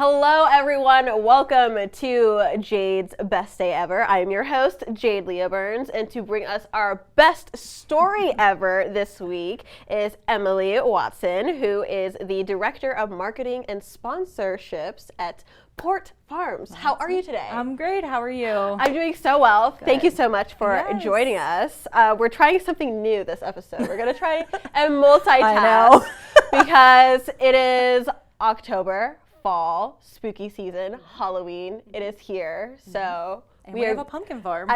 Hello, everyone. Welcome to Jade's Best Day Ever. I am your host, Jade Leah Burns, and to bring us our best story ever this week is Emily Watson, who is the Director of Marketing and Sponsorships at Port Farms. How are you today? I'm great. How are you? I'm doing so well. Good. Thank you so much for joining us. We're trying something new this episode. We're going to try and multitask I know. because it is October. Fall, spooky season, Halloween. It is here, so and we have a pumpkin farm.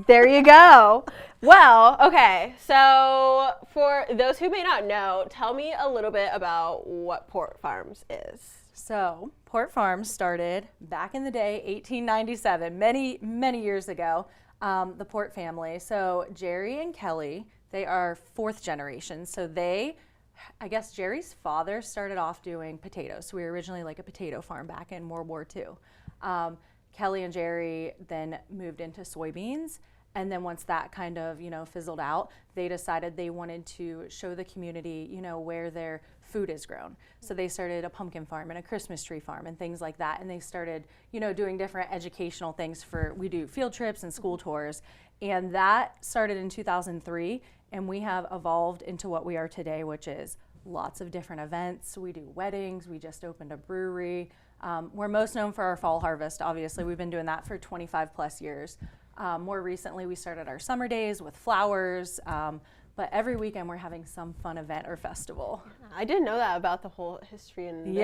There you go. Well, okay. So for those who may not know, tell me a little bit about what Port Farms is. So Port Farms started back in the day, 1897, many years ago. The Port family. So Jerry and Kelly, they are fourth generation. So I guess Jerry's father started off doing potatoes. So we were originally like a potato farm back in World War II. Kelly and Jerry then moved into soybeans. And then once that kind of, fizzled out, they decided they wanted to show the community, where their food is grown. So they started a pumpkin farm and a Christmas tree farm and things like that. And they started, doing different educational things we do field trips and school tours. And that started in 2003. And we have evolved into what we are today, which is lots of different events. We do weddings. We just opened a brewery. We're most known for our fall harvest, obviously. We've been doing that for 25 plus years. More recently, we started our summer days with flowers. But every weekend we're having some fun event or festival. I didn't know that about the whole history and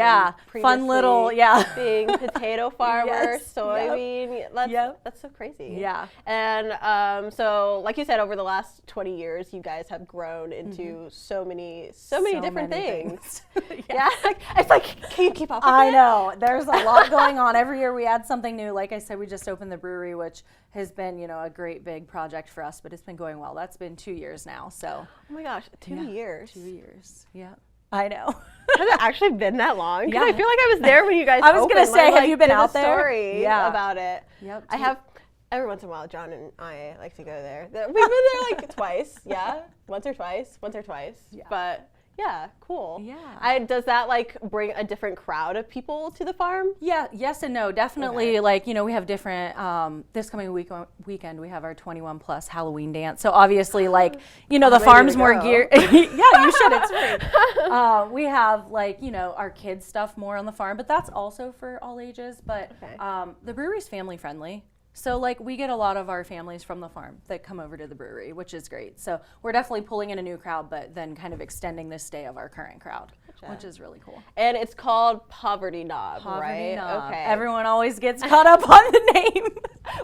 fun little being potato farmer, soybean. That's so crazy. Yeah. And so, like you said, over the last 20 years, you guys have grown into so many different things. Yeah. It's like, can you keep up with it? I know. There's a lot going on. Every year we add something new. Like I said, we just opened the brewery, which has been, a great big project for us, but it's been going well. That's been 2 years now. So. Oh my gosh, 2 years. 2 years. Yeah. I know. Has it actually been that long? Because I feel like I was there when you guys I was going to say, have you been out there? Story about it. Yep. I have, every once in a while, John and I like to go there. We've been there like twice. Yeah. Once or twice. Yeah. But yeah, cool. Yeah. Does that bring a different crowd of people to the farm? Yeah, yes and no. Definitely. Okay. We have different, this coming weekend, we have our 21 plus Halloween dance. So obviously the farm's more geared. Yeah, you should. It's free. We have our kids stuff more on the farm, but that's also for all ages. But the brewery's family friendly. So we get a lot of our families from the farm that come over to the brewery, which is great. So we're definitely pulling in a new crowd, but then kind of extending the stay of our current crowd, which is really cool. And it's called Poverty Knob, right? Knob. Okay. Everyone always gets caught up on the name.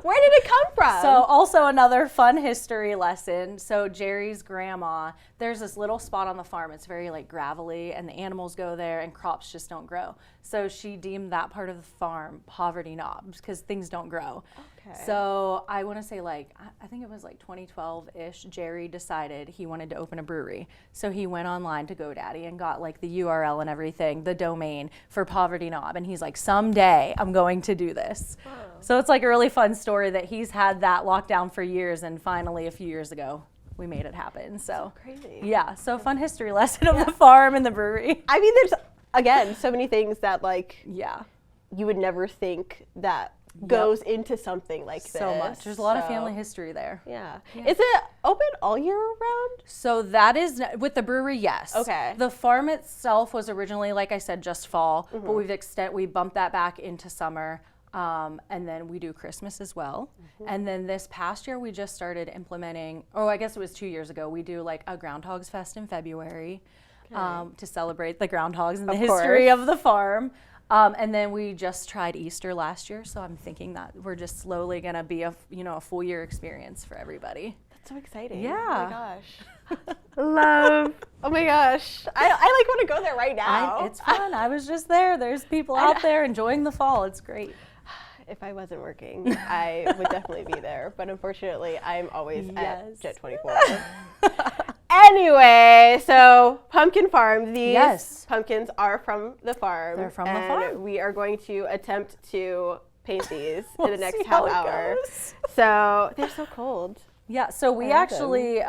Where did it come from? So also another fun history lesson. So Jerry's grandma, there's this little spot on the farm. It's very gravelly, and the animals go there, and crops just don't grow. So she deemed that part of the farm Poverty Knob because things don't grow. Okay. So I want to say I think it was 2012-ish, Jerry decided he wanted to open a brewery. So he went online to GoDaddy and got the URL and everything, the domain for Poverty Knob. And he's like, someday I'm going to do this. Wow. So it's a really fun story that he's had that locked down for years. And finally, a few years ago, we made it happen. So crazy. Yeah. So fun history lesson of the farm and the brewery. I mean, there's, again, so many things that you would never think that goes into something like this. So much. There's a lot of family history there. Yeah. Is it open all year round? So that is, with the brewery, yes. Okay. The farm itself was originally, like I said, just fall, but we bumped that back into summer. And then we do Christmas as well. And then this past year, we just started implementing, I guess it was 2 years ago, we do a Groundhogs Fest in February to celebrate the groundhogs and the history of the farm. And then we just tried Easter last year, so I'm thinking that we're just slowly going to be a full year experience for everybody. That's so exciting. Yeah. Oh my gosh. Love. Oh my gosh. I want to go there right now. It's fun. I was just there. There's people out there enjoying the fall. It's great. If I wasn't working, I would definitely be there. But unfortunately, I'm always at Jet 24. Anyway, so Pumpkin Farm. These pumpkins are from the farm. They're from the farm. We are going to attempt to paint these in the next half hour. So they're so cold. Yeah, so we actually,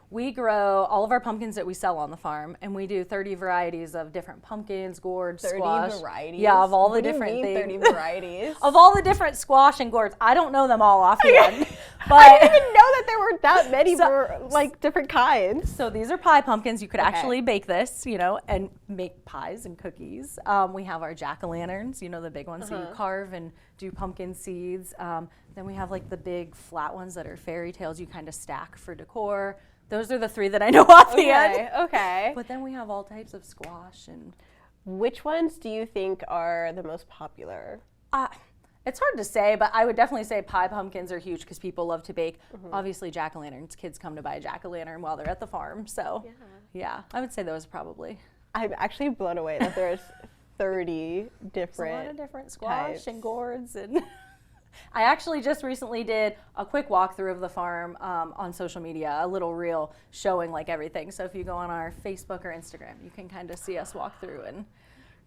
we grow all of our pumpkins that we sell on the farm, and we do 30 varieties of different pumpkins, gourds, 30 squash. varieties? Yeah, of all the What do you different mean, things. 30 varieties? Of all the different squash and gourds. I don't know them all offhand. But I didn't even know that there were that many for like different kinds. So these are pie pumpkins. You could actually bake this, you know, and make pies and cookies. We have our jack-o'-lanterns, you know, the big ones that you carve and do pumpkin seeds. Then we have like the big flat ones that are fairy tales you kind of stack for decor. Those are the 3 that I know offhand. Okay. But then we have all types of squash and. Which ones do you think are the most popular? It's hard to say, but I would definitely say pie pumpkins are huge because people love to bake. Obviously, jack-o'-lanterns. Kids come to buy a jack-o'-lantern while they're at the farm. So, yeah, I would say those probably. I'm actually blown away that there's 30 different There's a lot of different squash types. and gourds. And I actually just recently did a quick walkthrough of the farm on social media, a little reel showing like everything. So if you go on our Facebook or Instagram, you can kind of see us walk through and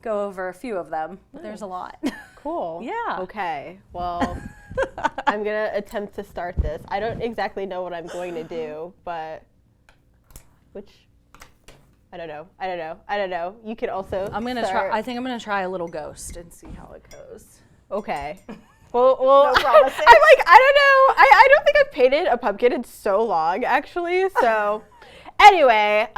go over a few of them. But there's a lot. Cool. Yeah. Okay. Well, I'm going to attempt to start this. I don't exactly know what I'm going to do, but I don't know. You can also I'm going to try. I think I'm going to try a little ghost and see how it goes. Okay. Well, No promises. I'm like, I don't know. I don't think I've painted a pumpkin in so long, actually. So, anyway,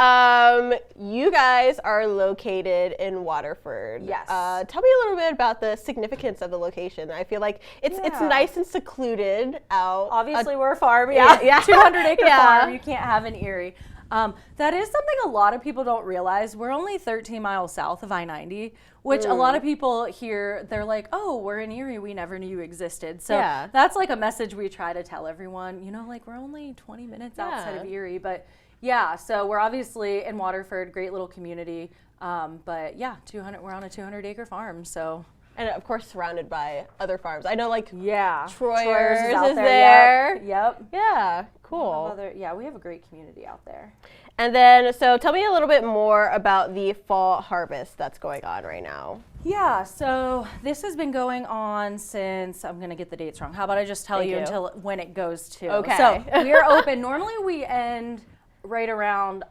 you guys are located in Waterford. Yes. Tell me a little bit about the significance of the location. I feel like it's nice and secluded out. Obviously, we're a farm. Yeah. 200 acre farm. You can't have an Erie. That is something a lot of people don't realize. We're only 13 miles south of I-90, which a lot of people here, they're like, oh, we're in Erie. We never knew you existed. So that's like a message we try to tell everyone, you know, like we're only 20 minutes outside of Erie. But yeah, so we're obviously in Waterford, great little community. But yeah, we're on a 200 acre farm. So. And of course, surrounded by other farms. I know, like, Troyers is out there. Yep. Yeah, cool. We have a great community out there. And then, so tell me a little bit more about the fall harvest that's going on right now. Yeah, so this has been going on since, I'm going to get the dates wrong. How about I just tell you until when it goes to. Okay. So we are open. Normally we end right around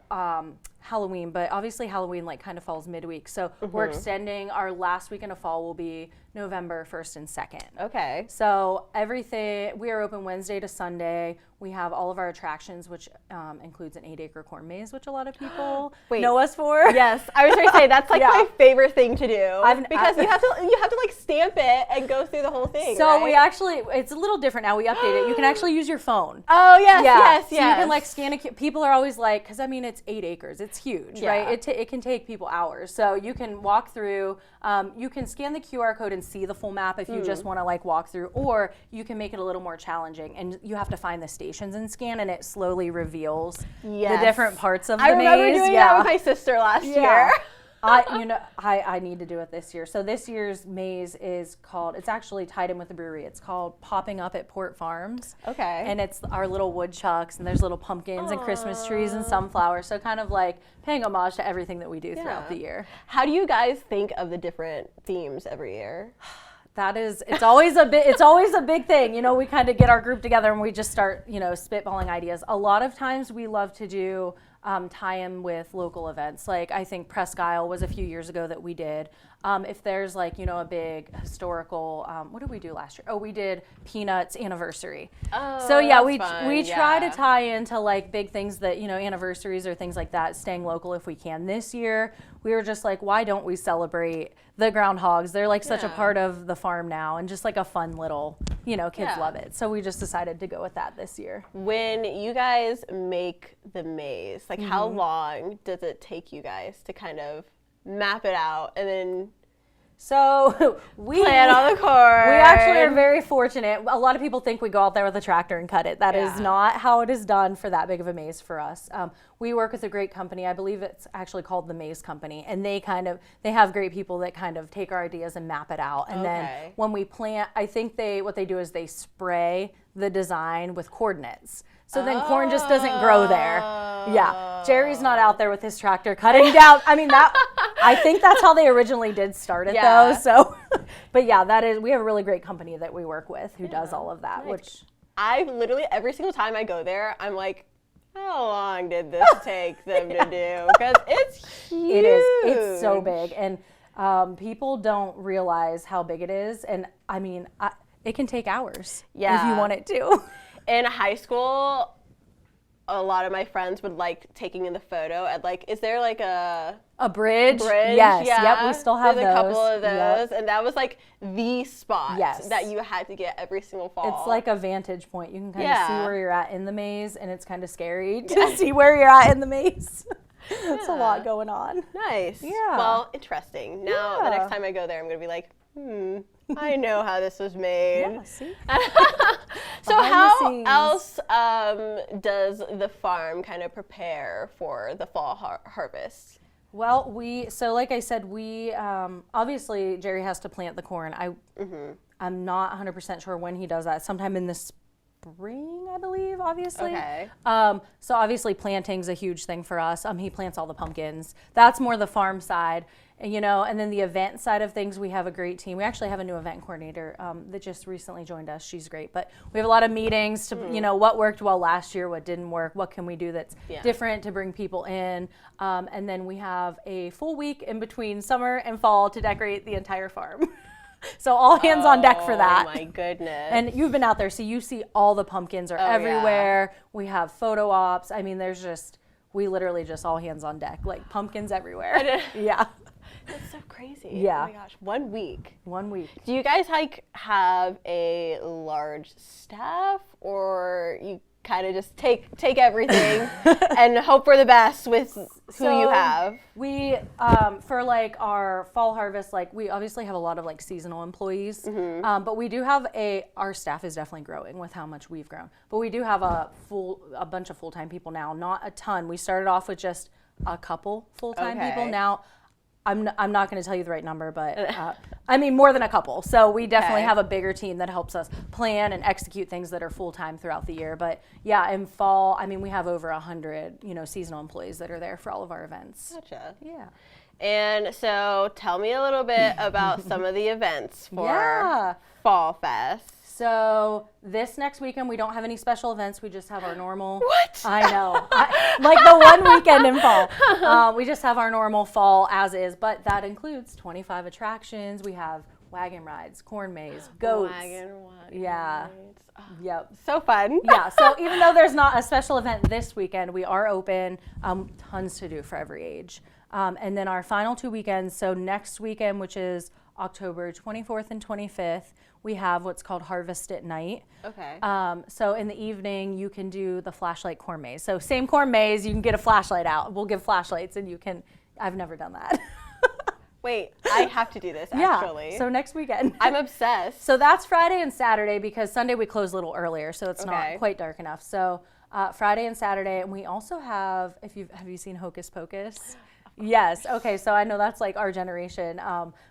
Halloween, but obviously Halloween like kind of falls midweek. So we're extending. Our last weekend of fall will be November 1st and 2nd. Okay. So everything, we are open Wednesday to Sunday. We have all of our attractions, which includes an 8-acre corn maze, which a lot of people know us for. Yes, I was going to say that's like my favorite thing to do because you have to like stamp it and go through the whole thing. So we actually, it's a little different now. We update it. You can actually use your phone. Oh yes. So you can like scan people are always like, because I mean it's 8 acres, it's huge, right? It can take people hours. So you can walk through. You can scan the QR code and see the full map if you just want to like walk through, or you can make it a little more challenging and you have to find the stations and scan, and it slowly reveals the different parts of the maze. I remember doing that with my sister last year. I need to do it this year. So this year's maze is called, it's actually tied in with the brewery. It's called Popping Up at Port Farms. Okay. And it's our little woodchucks, and there's little pumpkins and Christmas trees and sunflowers. So kind of like paying homage to everything that we do throughout the year. How do you guys think of the different themes every year? It's always a big thing. You know, we kind of get our group together and we just start, you know, spitballing ideas. A lot of times we love to do tie-in with local events. Like I think Presque Isle was a few years ago that we did. If there's like, you know, a big historical, what did we do last year? Oh, we did Peanuts anniversary. Oh, so yeah, we try to tie into like big things that, you know, anniversaries or things like that, staying local if we can. This year, we were just like, why don't we celebrate the groundhogs? They're like such a part of the farm now, and just like a fun little, you know, kids love it. So we just decided to go with that this year. When you guys make the maze, like how long does it take you guys to kind of map it out and then we plan on the corn? We actually are very fortunate. A lot of people think we go out there with a tractor and cut it. That is not how it is done for that big of a maze for us. We work with a great company. I believe it's actually called the Maze Company, and they have great people that kind of take our ideas and map it out. And then when we plant, I think what they do is they spray the design with coordinates. So then corn just doesn't grow there. Yeah, Jerry's not out there with his tractor cutting down. I mean, I think that's how they originally did start it though. So, but yeah, we have a really great company that we work with who does all of that, nice. which I literally, every single time I go there, I'm like, how long did this take them to do? Because it's huge. It is. It's so big. And people don't realize how big it is. And I mean, it can take hours if you want it to. In high school, a lot of my friends would like taking in the photo at like, is there like a bridge? Yes. Yeah. Yep. We still have There's those. a couple of those. Yep. And that was like the spot Yes. that you had to get every single fall. It's like a vantage point. You can kind of see where you're at in the maze, and it's kind of scary to Yeah. see where you're at in the maze. It's a lot going on. Nice. Yeah. Well, interesting. Now, the next time I go there, I'm going to be like, I know how this was made. Yeah, see? So Behind the how scenes. else does the farm kind of prepare for the fall harvest? Well, so like I said, we obviously Jerry has to plant the corn. I'm not 100% sure when he does that. Sometime in the spring, I believe, obviously. Okay. So obviously planting's a huge thing for us. He plants all the pumpkins. That's more the farm side. And then the event side of things, we have a great team. We actually have a new event coordinator that just recently joined us. She's great. But we have a lot of meetings to, what worked well last year, what didn't work, what can we do that's different to bring people in. And then we have a full week in between summer and fall to decorate the entire farm. So all hands on deck for that. Oh my goodness. And you've been out there, so you see all the pumpkins are everywhere. We have photo ops. I mean, we literally just all hands on deck, like pumpkins everywhere. Yeah. That's so crazy. Yeah. Oh my gosh. 1 week. 1 week. Do you guys have a large staff, or you kind of just take everything and hope for the best with who you have? We for like our fall harvest, like we obviously have a lot of like seasonal employees, but we do have our staff is definitely growing with how much we've grown. But we do have a bunch of full-time people now, not a ton. We started off with just a couple full-time people. Now I'm not going to tell you the right number, but I mean more than a couple. So we definitely have a bigger team that helps us plan and execute things that are full-time throughout the year. But yeah, in fall, I mean, we have over 100, seasonal employees that are there for all of our events. Gotcha. Yeah. And so tell me a little bit about some of the events for Fall Fest. So this next weekend, we don't have any special events. We just have our normal. What? I know. Like the one weekend in fall. We just have our normal fall as is, but that includes 25 attractions. We have wagon rides, corn maze, goats. Wagon Yeah. rides. Oh, Yep. so fun. Yeah. So even though there's not a special event this weekend, we are open. Tons to do for every age. And then our final 2 weekends. So next weekend, which is October 24th and 25th, we have what's called Harvest at Night. Okay. So in the evening, you can do the flashlight corn maze. So same corn maze, you can get a flashlight out. We'll give flashlights and you can, I've never done that. Wait, I have to do this actually. Yeah, so next weekend. I'm obsessed. So that's Friday and Saturday because Sunday we close a little earlier, so it's not quite dark enough. So Friday and Saturday, and we also have, have you seen Hocus Pocus? Yes. Okay. So I know that's like our generation,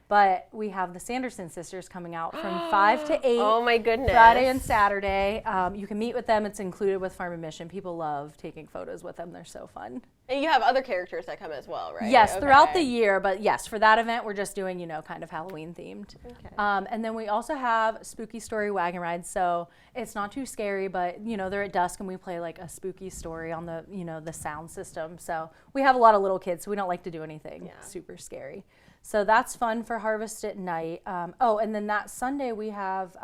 but we have the Sanderson sisters coming out from 5 to 8. Oh my goodness. Friday and Saturday. You can meet with them. It's included with Farm Admission. People love taking photos with them. They're so fun. And you have other characters that come as well, right? Yes, throughout the year. But yes, for that event, we're just doing, kind of Halloween themed. Okay. And then we also have Spooky Story Wagon Rides. So it's not too scary, but, they're at dusk and we play like a spooky story on the, the sound system. So we have a lot of little kids, so we don't like to do anything super scary. So that's fun for Harvest at Night. And then that Sunday we have,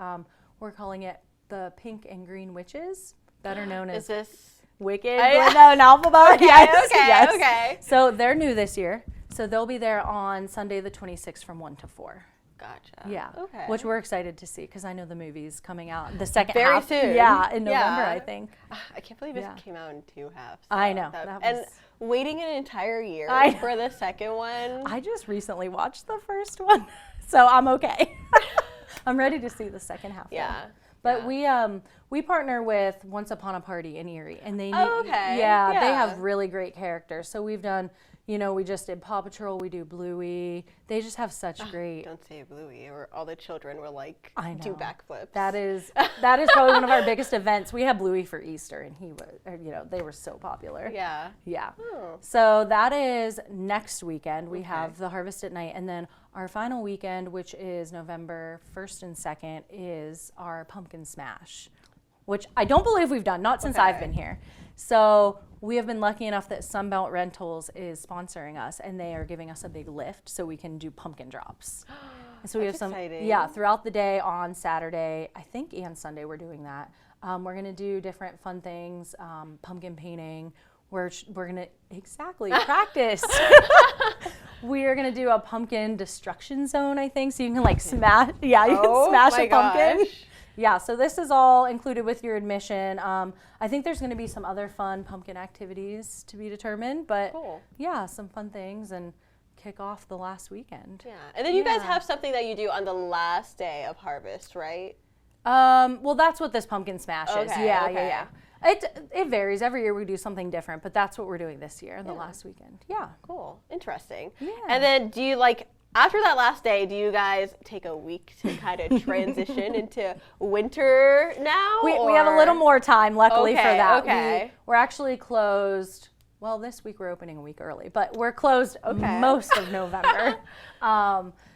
we're calling it the Pink and Green Witches, better known as Is this Wicked, an alphabet. Okay, Yes, okay, yes. okay. So they're new this year. So they'll be there on Sunday the 26th from 1 to 4. Gotcha. Yeah. Okay. Which we're excited to see because I know the movie's coming out the second Very half. soon. Yeah, in November, Yeah. I think. I can't believe it came out in 2 halves. I know. And waiting an entire year for the second one. I just recently watched the first one, so I'm okay. I'm ready to see the second half. Yeah. But we partner with Once Upon a Party in Erie, and they okay. they Yeah. have really great characters. So we've done, we just did Paw Patrol, we do Bluey. They just have such great. Don't say Bluey, or all the children will I do know. backflips. That is probably one of our biggest events. We had Bluey for Easter, and he was, they were so popular. Yeah. Yeah. Oh. So that is next weekend. We have the Harvest at Night, and then our final weekend, which is November 1st and 2nd, is our Pumpkin Smash. which I don't believe we've done, not since I've been here. So we have been lucky enough that Sunbelt Rentals is sponsoring us, and they are giving us a big lift so we can do pumpkin drops. And so we have some, exciting. throughout the day on Saturday, I think, and Sunday we're doing that. We're gonna do different fun things, pumpkin painting. We're gonna practice. We are gonna do a pumpkin destruction zone, I think, so you can like smash. Yeah, you can smash a pumpkin. Gosh. Yeah, so this is all included with your admission. I think there's going to be some other fun pumpkin activities to be determined, but yeah, some fun things and kick off the last weekend. Yeah, and then you guys have something that you do on the last day of harvest, right? Well, that's what this pumpkin smash is. Okay, Yeah. It varies. Every year we do something different, but that's what we're doing this year, the last weekend. Yeah. Cool. Interesting. Yeah. And then do you after that last day, do you guys take a week to kind of transition into winter now? We have a little more time, luckily, for that. Okay. We're actually closed. Well, this week we're opening a week early, but we're closed most of November.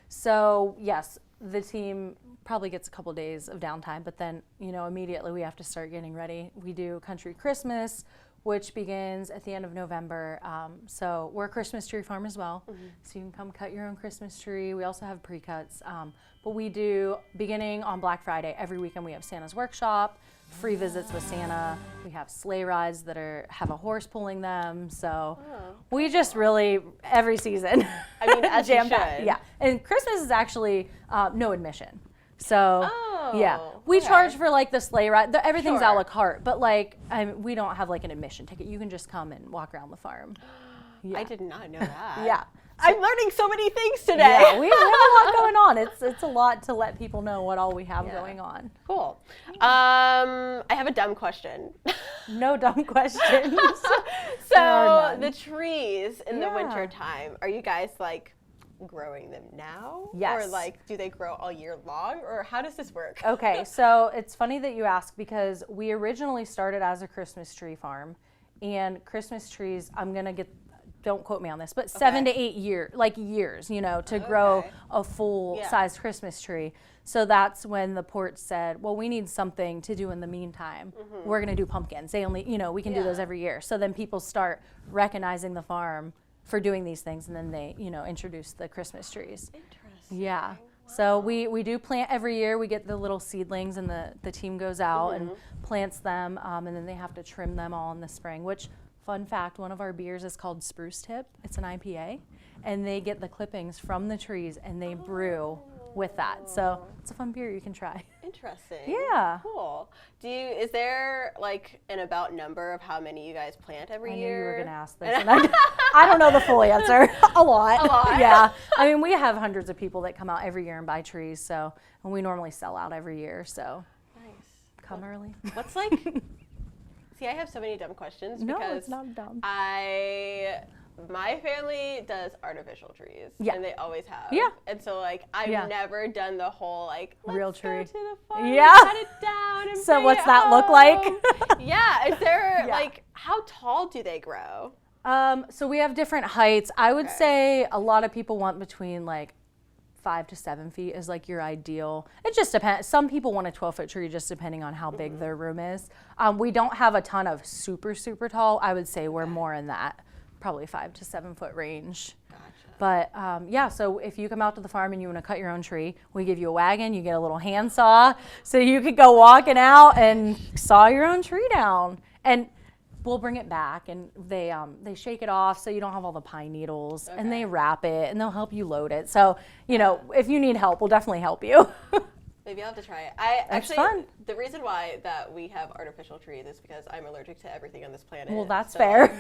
So yes, the team probably gets a couple days of downtime, but then immediately we have to start getting ready. We do Country Christmas, which begins at the end of November. So we're a Christmas tree farm as well. So you can come cut your own Christmas tree. We also have pre-cuts. But we do, beginning on Black Friday, every weekend we have Santa's Workshop, free visits with Santa. We have sleigh rides that have a horse pulling them. So we just really, every season. I mean, as you should. Yeah, and Christmas is actually no admission. So we charge for like the sleigh ride. Everything's a la carte, but we don't have like an admission ticket. You can just come and walk around the farm. Yeah. I did not know that. Yeah. I'm learning so many things today. Yeah, we have a lot going on. It's a lot to let people know what all we have going on. Cool. I have a dumb question. No dumb questions. So the trees in the winter time, are you guys growing them now? Yes. Or do they grow all year long? Or how does this work? Okay, so it's funny that you ask because we originally started as a Christmas tree farm, and Christmas trees, don't quote me on this, but 7 to 8 years to grow a full-sized Christmas tree. So that's when the port said, well, we need something to do in the meantime. We're going to do pumpkins. They only, we can do those every year. So then people start recognizing the farm for doing these things, and then they, introduce the Christmas trees. Interesting. Yeah. Wow. So we do plant every year. We get the little seedlings, and the team goes out and plants them, and then they have to trim them all in the spring, which, fun fact, one of our beers is called Spruce Tip. It's an IPA, and they get the clippings from the trees, and they brew with that. So it's a fun beer you can try. Interesting. Yeah. Cool. Is there an about number of how many you guys plant every year? I knew you were going to ask this. And I don't know the full answer. A lot. A lot? Yeah. I mean, we have hundreds of people that come out every year and buy trees. So, and we normally sell out every year. So nice. Come early. What's See, I have so many dumb questions No, because it's not dumb. my family does artificial trees. Yeah. And they always have. Yeah. And so I've never done the whole let's real tree. go to the farm Yeah. and cut it down and So bring what's it that look like? home. Yeah. Is there Yeah. how tall do they grow? So we have different heights. I would say a lot of people want between 5 to 7 feet is your ideal. It just depends. Some people want a 12-foot tree just depending on how big their room is. We don't have a ton of super, super tall. I would say we're more in that probably 5 to 7 foot range. Gotcha. But so if you come out to the farm and you want to cut your own tree, we give you a wagon, you get a little handsaw, so you could go walking out and saw your own tree down. And we'll bring it back, and they shake it off so you don't have all the pine needles, and they wrap it, and they'll help you load it. So, if you need help, we'll definitely help you. Maybe I'll have to try it. It's fun. The reason why that we have artificial trees is because I'm allergic to everything on this planet. Well, that's fair.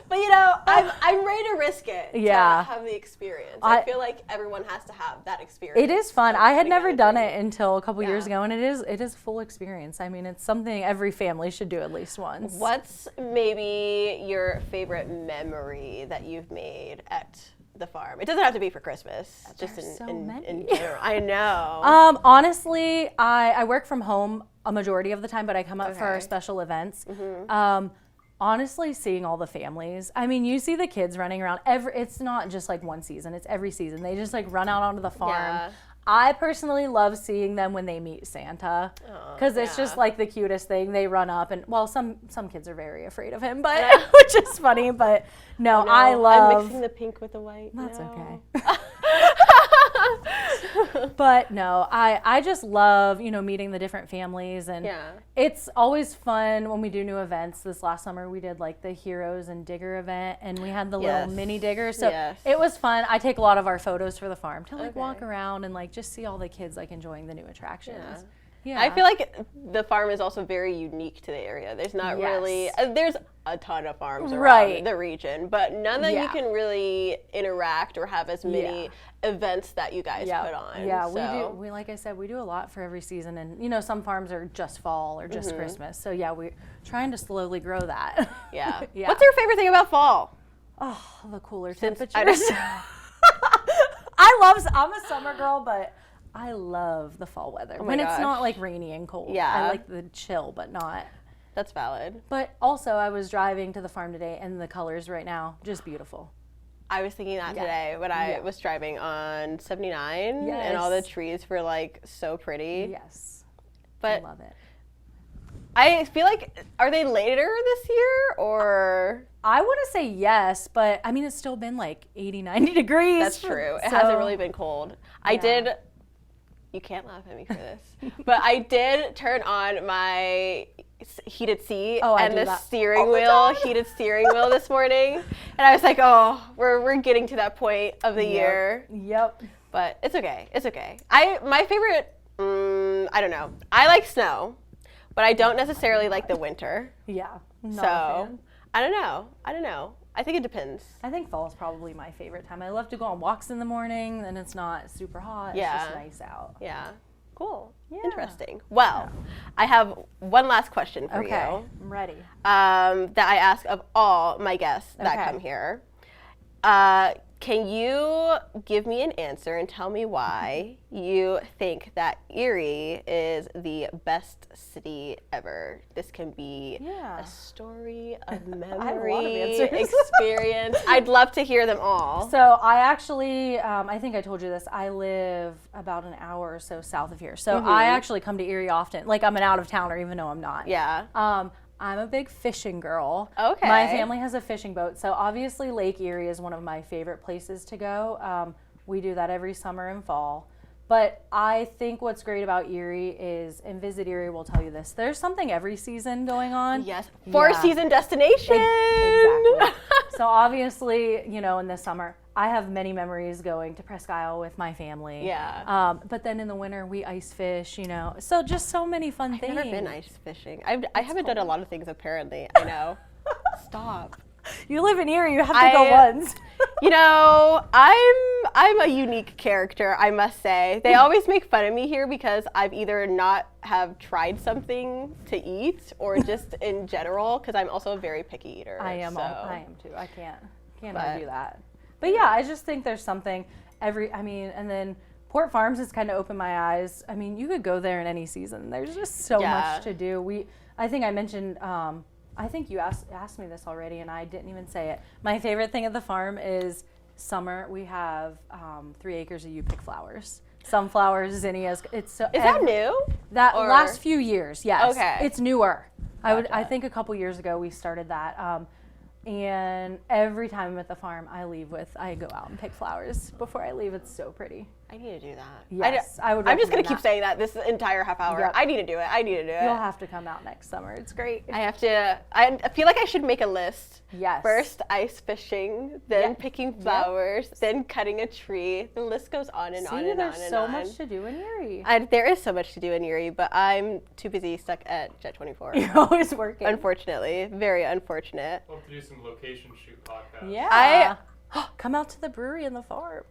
But I'm ready to risk it to have the experience. I feel like everyone has to have that experience. It is fun. I had never done it until a couple years ago, and it is a full experience. I mean, it's something every family should do at least once. What's maybe your favorite memory that you've made at the farm? It doesn't have to be for Christmas. Just in general. I know. Honestly, I work from home a majority of the time, but I come up for our special events. Honestly, seeing all the families. I mean, you see the kids running around. It's not just one season. It's every season. They just run out onto the farm. I personally love seeing them when they meet Santa, because it's just like the cutest thing. They run up and, well, some kids are very afraid of him, but which is funny. But no, I love. I'm mixing the pink with the white. That's okay. But no, I just love, meeting the different families, and it's always fun when we do new events. This last summer we did like the Heroes and Digger event, and we had the little mini digger. So it was fun. I take a lot of our photos for the farm to like walk around and like just see all the kids like enjoying the new attractions. Yeah. I feel like the farm is also very unique to the area. There's not really, there's a ton of farms around the region, but none that you can really interact or have as many events that you guys put on. Yeah, so. We do. Like I said, we do a lot for every season, and some farms are just fall or just Christmas. So yeah, we're trying to slowly grow that. Yeah. What's your favorite thing about fall? Oh, the cooler temperatures. I'm a summer girl, but I love the fall weather when it's not like rainy and cold. Yeah. I like the chill, but not. That's valid. But also, I was driving to the farm today, and the colors right now, just beautiful. I was thinking that today when I was driving on 79, and all the trees were like so pretty. Yes. But I love it. I feel like, are they later this year, or? I want to say yes, but I mean, it's still been like 80, 90 degrees. That's true. It hasn't really been cold. I did. You can't laugh at me for this, but I did turn on my heated seat and the steering wheel, heated steering wheel this morning, and I was like, oh, we're getting to that point of the year. Yep. But it's okay. It's okay. My favorite, I don't know. I like snow, but I don't necessarily like the winter. Yeah. So I don't know. I think it depends. I think fall is probably my favorite time. I love to go on walks in the morning, and it's not super hot. It's just nice out. Yeah. Cool. Yeah. Interesting. Well, I have one last question for you. I'm ready. That I ask of all my guests that come here. Can you give me an answer and tell me why you think that Erie is the best city ever? This can be a story, a memory, experience. I'd love to hear them all. So I actually, I think I told you this, I live about an hour or so south of here. So I actually come to Erie often. Like, I'm an out-of-towner even though I'm not. Yeah. I'm a big fishing girl. Okay. My family has a fishing boat, so obviously Lake Erie is one of my favorite places to go. We do that every summer and fall. But I think what's great about Erie is, and Visit Erie will tell you this, there's something every season going on. Yes, four-season destination. Exactly. So obviously, in the summer, I have many memories going to Presque Isle with my family. Yeah. But then in the winter, we ice fish, So just so many fun things. I've never been ice fishing. I haven't done a lot of things, apparently. I know. Stop. You live in Erie. You have to go once. I'm a unique character, I must say. They always make fun of me here because I've either not have tried something to eat or just in general, because I'm also a very picky eater. I am too. I can't do that. But yeah, I just think there's something and then Port Farms has kind of opened my eyes. I mean, you could go there in any season. There's just so much to do. I think I mentioned, I think you asked me this already and I didn't even say it. My favorite thing at the farm is summer. We have 3 acres of you pick flowers. Sunflowers, zinnias. Is that new? Last few years, yes. Okay. It's newer. Gotcha. I think a couple years ago we started that. And every time I'm at the farm, I go out and pick flowers before I leave. It's so pretty. I need to do that. Yes, I'm just going to keep saying that this entire half hour. Yep. I need to do it. You'll have to come out next summer. It's great. I feel like I should make a list. Yes. First ice fishing, then picking flowers, then cutting a tree. The list goes on and on and on and on. There's so much to do in Erie. There is so much to do in Erie, but I'm too busy stuck at Jet 24. You're always working. Unfortunately. Very unfortunate. We'll have to do some location shoot podcasts. Yeah. Come out to the brewery and the farm.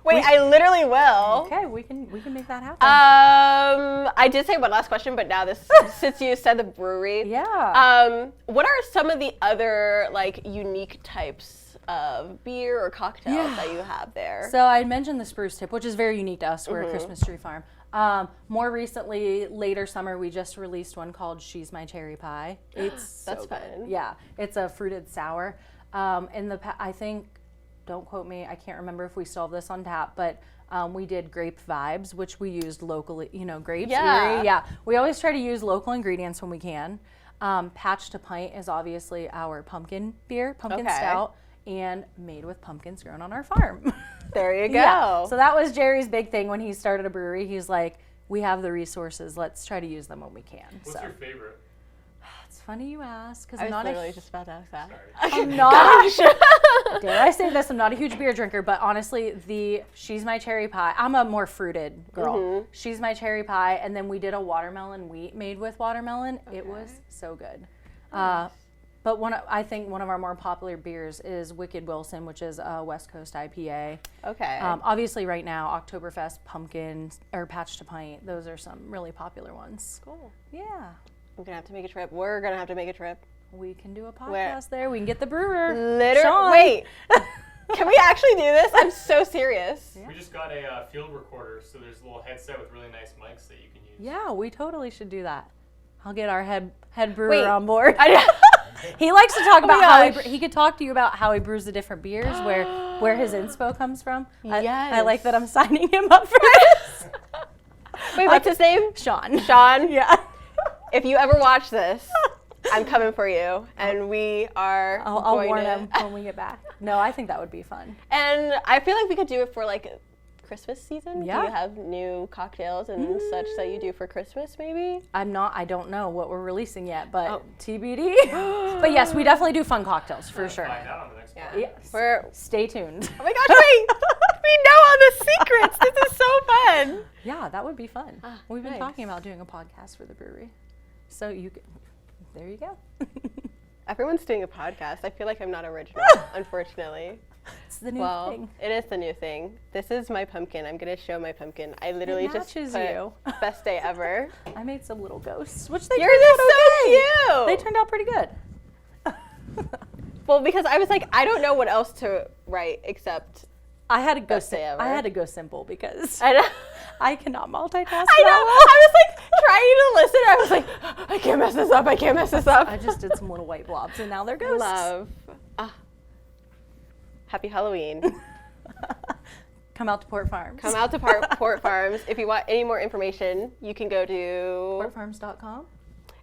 Wait, I literally will. Okay, we can make that happen. I did say one last question, but now since you said the brewery, what are some of the other unique types of beer or cocktails that you have there? So I mentioned the Spruce Tip, which is very unique to us. We're a Christmas tree farm. More recently, later summer, we just released one called She's My Cherry Pie. It's That's so fun. Good. Yeah, it's a fruited sour. I think don't quote me, I can't remember if we still have this on tap, but we did grape vibes, which we used locally, grapes. Yeah. Erie, yeah. We always try to use local ingredients when we can. Patch to Pint is obviously our pumpkin beer, pumpkin stout, and made with pumpkins grown on our farm. There you go. Yeah. So that was Jerry's big thing when he started a brewery. He's like, we have the resources. Let's try to use them when we can. What's your favorite? It's funny you ask, because I I'm was not literally just about to ask that. I'm not. Dare I say this? I'm not a huge beer drinker, but honestly, She's My Cherry Pie. I'm a more fruited girl. Mm-hmm. She's My Cherry Pie, and then we did a watermelon wheat made with watermelon. Okay. It was so good. Nice. But I think one of our more popular beers is Wicked Wilson, which is a West Coast IPA. Okay. Obviously, right now, Oktoberfest, Pumpkin, or Patch to Pint, those are some really popular ones. Cool. Yeah. I'm going to have to make a trip. We're going to have to make a trip. We can do a podcast there. We can get the brewer. Literally. Sean. Wait. Can we actually do this? I'm so serious. We just got a field recorder, so there's a little headset with really nice mics that you can use. Yeah, we totally should do that. I'll get our head brewer on board. He likes to talk about how he could talk to you about how he brews the different beers, where his inspo comes from. Yes. I like that I'm signing him up for this. Wait, what's his name? Sean. Sean? Yeah. If you ever watch this, I'm coming for you, and we are I'll warn him when we get back. No, I think that would be fun. And I feel like we could do it for like Christmas season. Yeah. Do you have new cocktails and such that you do for Christmas, maybe? I don't know what we're releasing yet, but TBD. But yes, we definitely do fun cocktails for sure. Find out on the next one. Yes. Stay tuned. Oh my gosh, wait! We know all the secrets. This is so fun. Yeah, that would be fun. We've been nice. talking about doing a podcast for the brewery. So there you go. Everyone's doing a podcast. I feel like I'm not original, unfortunately. It's the new thing. It is the new thing. This is my pumpkin. I'm going to show my pumpkin. I literally just put you. Best day ever. I made some little ghosts, which they Yours turned is out so okay. cute. They turned out pretty good. Well, because I was like, I don't know what else to write except I had to go Best day ever. I had to go simple because I know. I cannot multitask. I know. I was like trying to listen. I was like, I can't mess this up. I can't mess this up. I just did some little white blobs and now they're ghosts. Love. Happy Halloween. Come out to Port Farms. Come out to Port Farms. If you want any more information, you can go to portfarms.com.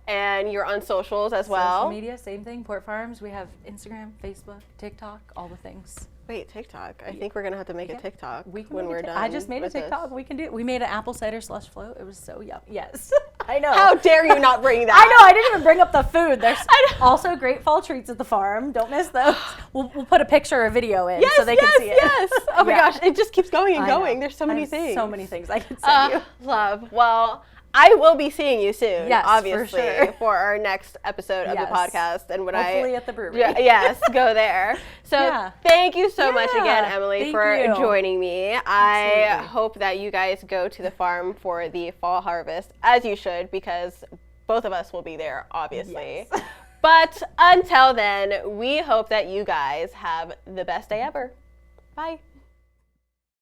And you're on socials as well. Social media, same thing. Port Farms. We have Instagram, Facebook, TikTok, all the things. Wait, TikTok. I think we're gonna have to make a TikTok when we're done. I just made a with TikTok. this. We can do it. We made an apple cider slush float. It was so yum. Yes, I know. How dare you not bring that? I know. I didn't even bring up the food. There's also great fall treats at the farm. Don't miss those. We'll put a picture or video in so they can see it. Yes. Oh my gosh, it just keeps going and I know. going. There's so many things. So many things I can send you. Love. Well, I will be seeing you soon, Yes, obviously, for sure. for our next episode of the Yes. podcast. And when Hopefully at the brewery. Yes, go there. So thank you so much again, Emily, thank for you. joining me. I Absolutely. hope that you guys go to the farm for the fall harvest, as you should, because both of us will be there, obviously. Yes. But until then, we hope that you guys have the best day ever. Bye.